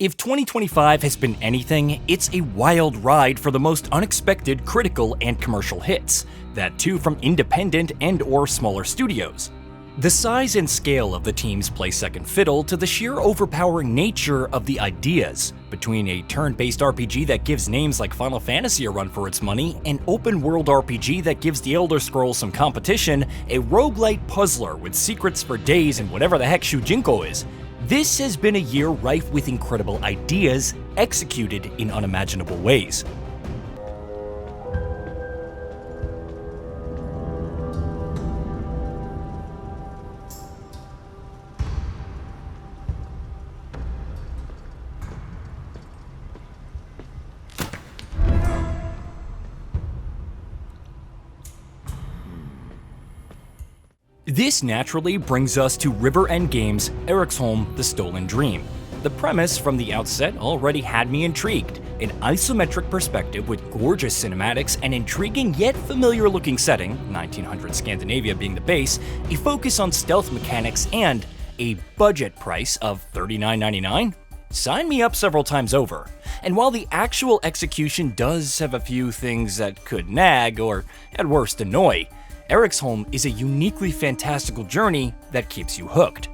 If 2025 has been anything, it's a wild ride for the most unexpected critical and commercial hits, that too from independent and/or smaller studios. The size and scale of the teams play second fiddle to the sheer overpowering nature of the ideas, between a turn-based RPG that gives names like Final Fantasy a run for its money, an open-world RPG that gives The Elder Scrolls some competition, a roguelite puzzler with secrets for days and whatever the heck Shujinko is. This has been a year rife with incredible ideas, executed in unimaginable ways. This naturally brings us to End Games Eriksholm: The Stolen Dream. The premise from the outset already had me intrigued. An isometric perspective with gorgeous cinematics, an intriguing yet familiar looking setting, 1900 Scandinavia being the base, a focus on stealth mechanics, and a budget price of $39.99? Sign me up several times over. And while the actual execution does have a few things that could nag or at worst annoy, Eriksholm is a uniquely fantastical journey that keeps you hooked.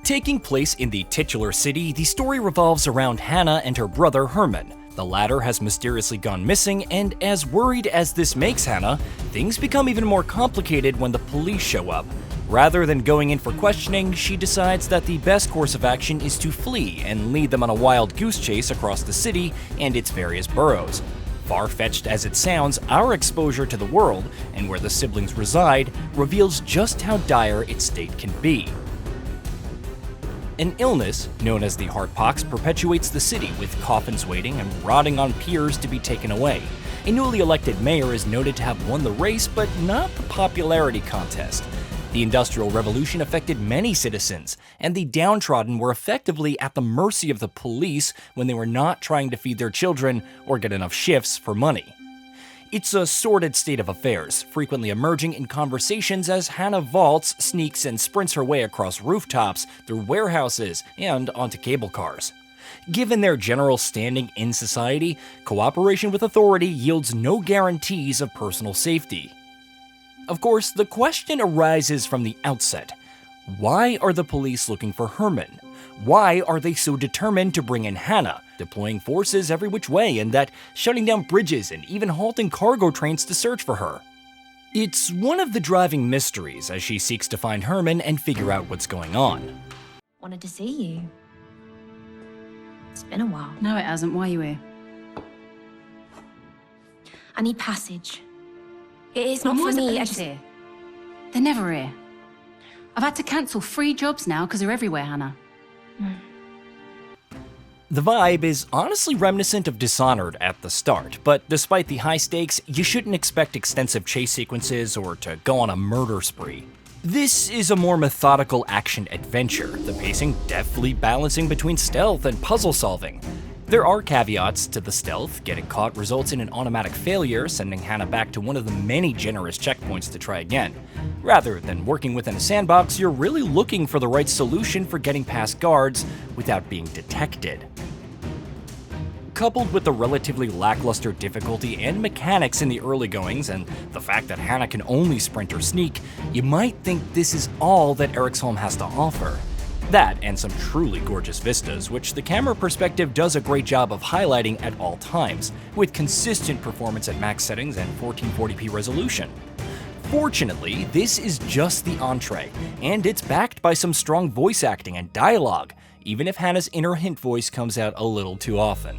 Taking place in the titular city, the story revolves around Hanna and her brother Herman. The latter has mysteriously gone missing, and as worried as this makes Hanna, things become even more complicated when the police show up. Rather than going in for questioning, she decides that the best course of action is to flee and lead them on a wild goose chase across the city and its various boroughs. Far-fetched as it sounds, our exposure to the world, and where the siblings reside, reveals just how dire its state can be. An illness, known as the heartpox, perpetuates the city, with coffins waiting and rotting on piers to be taken away. A newly elected mayor is noted to have won the race, but not the popularity contest. The Industrial Revolution affected many citizens, and the downtrodden were effectively at the mercy of the police when they were not trying to feed their children or get enough shifts for money. It's a sordid state of affairs, frequently emerging in conversations as Hanna vaults, sneaks, and sprints her way across rooftops, through warehouses, and onto cable cars. Given their general standing in society, cooperation with authority yields no guarantees of personal safety. Of course, the question arises from the outset. Why are the police looking for Herman? Why are they so determined to bring in Hanna, deploying forces every which way and that shutting down bridges and even halting cargo trains to search for her? It's one of the driving mysteries as she seeks to find Herman and figure out what's going on. Wanted to see you. It's been a while. No, it hasn't. Why are you here? I need passage. It's not for me. Here. They're never here. I've had to cancel 3 jobs now because they're everywhere, Hanna. The vibe is honestly reminiscent of Dishonored at the start, but despite the high stakes, you shouldn't expect extensive chase sequences or to go on a murder spree. This is a more methodical action-adventure, the pacing deftly balancing between stealth and puzzle solving. There are caveats to the stealth. Getting caught results in an automatic failure, sending Hanna back to one of the many generous checkpoints to try again. Rather than working within a sandbox, you're really looking for the right solution for getting past guards without being detected. Coupled with the relatively lackluster difficulty and mechanics in the early goings, and the fact that Hanna can only sprint or sneak, you might think this is all that Eriksholm has to offer. That, and some truly gorgeous vistas, which the camera perspective does a great job of highlighting at all times, with consistent performance at max settings and 1440p resolution. Fortunately, this is just the entree, and it's backed by some strong voice acting and dialogue, even if Hanna's inner hint voice comes out a little too often.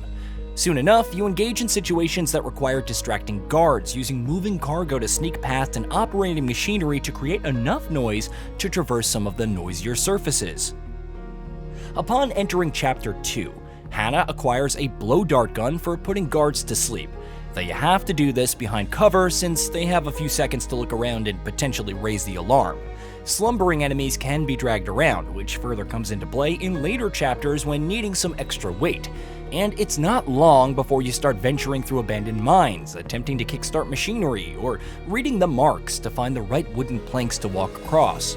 Soon enough, you engage in situations that require distracting guards, using moving cargo to sneak past and operating machinery to create enough noise to traverse some of the noisier surfaces. Upon entering Chapter 2, Hanna acquires a blow dart gun for putting guards to sleep, though you have to do this behind cover since they have a few seconds to look around and potentially raise the alarm. Slumbering enemies can be dragged around, which further comes into play in later chapters when needing some extra weight. And it's not long before you start venturing through abandoned mines, attempting to kickstart machinery, or reading the marks to find the right wooden planks to walk across.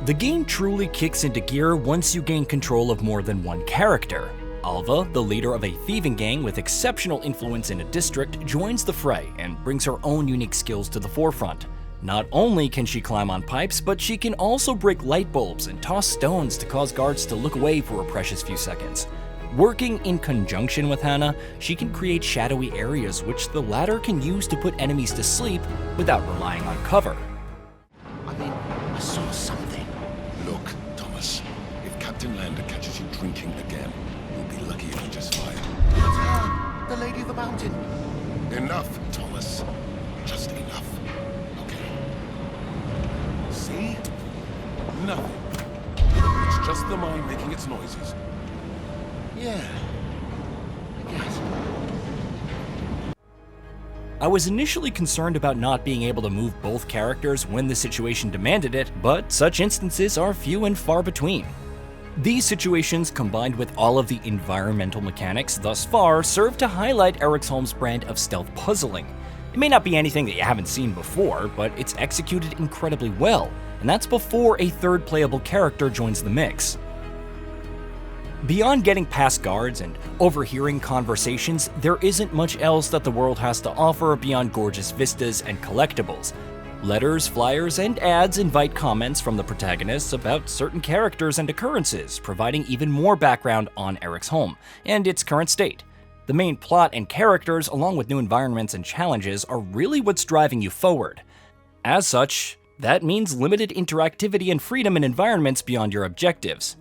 The game truly kicks into gear once you gain control of more than one character. Alva, the leader of a thieving gang with exceptional influence in a district, joins the fray and brings her own unique skills to the forefront. Not only can she climb on pipes, but she can also break light bulbs and toss stones to cause guards to look away for a precious few seconds. Working in conjunction with Hanna, she can create shadowy areas which the latter can use to put enemies to sleep without relying on cover. I saw something. Look, Thomas, if Captain Lander catches you drinking again, you'll be lucky if he just fired. It's her, the Lady of the Mountain. Enough, Thomas. Just enough. Okay. See? Nothing. It's just the mind making its noises. Yeah, I guess. I was initially concerned about not being able to move both characters when the situation demanded it, but such instances are few and far between. These situations, combined with all of the environmental mechanics thus far, serve to highlight Eriksholm's brand of stealth puzzling. It may not be anything that you haven't seen before, but it's executed incredibly well, and that's before a third playable character joins the mix. Beyond getting past guards and overhearing conversations, there isn't much else that the world has to offer beyond gorgeous vistas and collectibles. Letters, flyers, and ads invite comments from the protagonists about certain characters and occurrences, providing even more background on Eriksholm and its current state. The main plot and characters, along with new environments and challenges, are really what's driving you forward. As such, that means limited interactivity and freedom in environments beyond your objectives.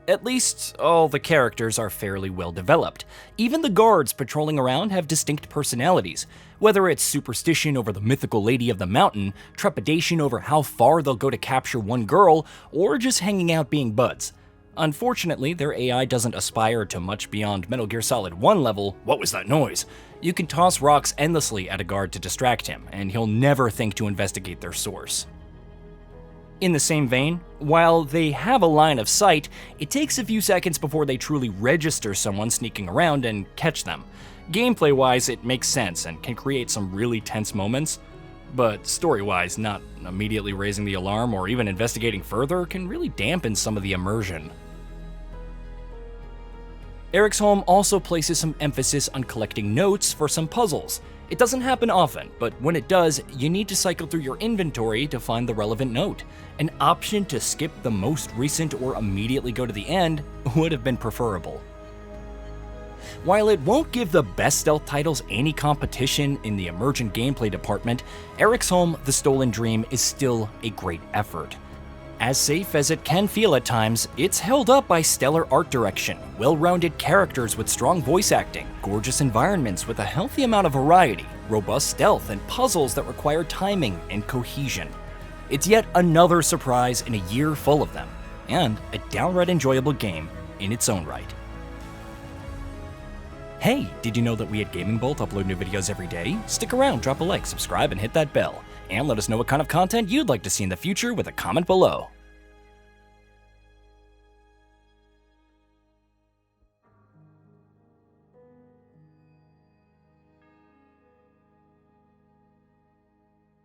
At least, all the characters are fairly well developed. Even the guards patrolling around have distinct personalities, whether it's superstition over the mythical Lady of the Mountain, trepidation over how far they'll go to capture one girl, or just hanging out being buds. Unfortunately, their AI doesn't aspire to much beyond Metal Gear Solid 1 level, "What was that noise?" You can toss rocks endlessly at a guard to distract him, and he'll never think to investigate their source. In the same vein, while they have a line of sight, it takes a few seconds before they truly register someone sneaking around and catch them. Gameplay-wise, it makes sense and can create some really tense moments, but story-wise, not immediately raising the alarm or even investigating further can really dampen some of the immersion. Eriksholm also places some emphasis on collecting notes for some puzzles. It doesn't happen often, but when it does, you need to cycle through your inventory to find the relevant note. An option to skip the most recent or immediately go to the end would have been preferable. While it won't give the best stealth titles any competition in the emergent gameplay department, Eriksholm: The Stolen Dream is still a great effort. As safe as it can feel at times, it's held up by stellar art direction, well-rounded characters with strong voice acting, gorgeous environments with a healthy amount of variety, robust stealth, and puzzles that require timing and cohesion. It's yet another surprise in a year full of them, and a downright enjoyable game in its own right. Hey, did you know that we at GamingBolt upload new videos every day? Stick around, drop a like, subscribe, and hit that bell. And let us know what kind of content you'd like to see in the future with a comment below.